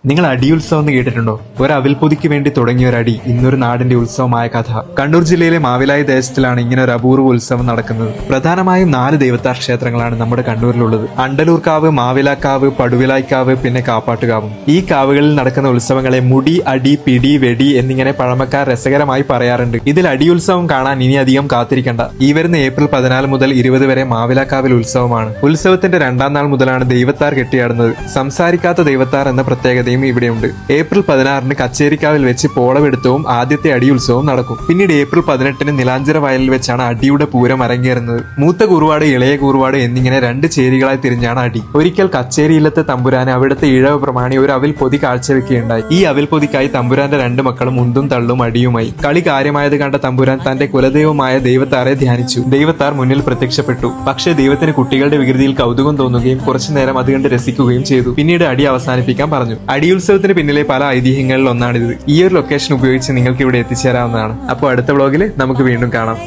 നിങ്ങൾ അടിയുത്സവം എന്ന് കേട്ടിട്ടുണ്ടോ? ഒരു അവിൽപ്പൊതിക്ക് വേണ്ടി തുടങ്ങിയ ഒരു അടി ഇന്നൊരു നാടിന്റെ ഉത്സവമായ കഥ. കണ്ണൂർ ജില്ലയിലെ മാവിലായി ദേശത്തിലാണ് ഇങ്ങനെ ഒരു അപൂർവ ഉത്സവം നടക്കുന്നത്. പ്രധാനമായും 4 ദേവതാ ക്ഷേത്രങ്ങളാണ് നമ്മുടെ കണ്ണൂരിലുള്ളത്. അണ്ടലൂർക്കാവ്, മാവിലാക്കാവ്, പടുവിലായ്ക്കാവ്, പിന്നെ കാപ്പാട്ടുകാവും. ഈ കാവുകളിൽ നടക്കുന്ന ഉത്സവങ്ങളെ മുടി, അടി, പിടി, വെടി എന്നിങ്ങനെ പഴമക്കാർ രസകരമായി പറയാറുണ്ട്. ഇതിൽ അടിയുത്സവം കാണാൻ ഇനി അധികം കാത്തിരിക്കണ്ട. ഈ വരുന്ന ഏപ്രിൽ 14 മുതൽ 20 വരെ മാവിലാക്കാവിൽ ഉത്സവമാണ്. ഉത്സവത്തിന്റെ 2ാം നാൾ മുതലാണ് ദൈവത്താർ കെട്ടിയാടുന്നത്. സംസാരിക്കാത്ത ദൈവത്താർ എന്ന പ്രത്യേകതയും ഇവിടെയുണ്ട്. ഏപ്രിൽ 16 കച്ചേരിക്കാവിൽ വെച്ച് പോളവെടുത്തവും ആദ്യത്തെ അടിയുത്സവവും നടക്കും. പിന്നീട് ഏപ്രിൽ 18 നിലാഞ്ചിറ വയലിൽ വെച്ചാണ് അടിയുടെ പൂരം അരങ്ങേറുന്നത്. മൂത്ത കൂറുവാട്, ഇളയ കൂറുവാട് എന്നിങ്ങനെ 2 ചേരികളായി തിരിഞ്ഞാണ് അടി. ഒരിക്കൽ കച്ചേരിയിലത്തെ തമ്പുരാന് അവിടുത്തെ ഇഴവ് പ്രമാണി ഒരു അവിൽ പൊതി കാഴ്ചവെക്കുകയുണ്ടായി. ഈ അവിൽ പൊതിക്കായി തമ്പുരാന്റെ 2 മക്കളും ഉന്തും തള്ളും അടിയുമായി. കളി കാര്യമായത് കണ്ട തമ്പുരാൻ തന്റെ കുലദൈവമായ ദൈവത്താറെ ധ്യാനിച്ചു. ദൈവത്താർ മുന്നിൽ പ്രത്യക്ഷപ്പെട്ടു. പക്ഷേ ദൈവത്തിന് കുട്ടികളുടെ വികൃതിയിൽ കൗതുകം തോന്നുകയും കുറച്ചുനേരം അത് കണ്ട് രസിക്കുകയും ചെയ്തു. പിന്നീട് അടി അവസാനിപ്പിക്കാൻ പറഞ്ഞു. അടിയുത്സവത്തിന് പിന്നിലെ പല ഐതിഹ്യങ്ങളിൽ ഒന്നാണിത്. ഈ ഒരു ലൊക്കേഷൻ ഉപയോഗിച്ച് നിങ്ങൾക്ക് ഇവിടെ എത്തിച്ചേരാവുന്നതാണ്. അപ്പോൾ അടുത്ത വ്ളോഗിൽ നമുക്ക് വീണ്ടും കാണാം.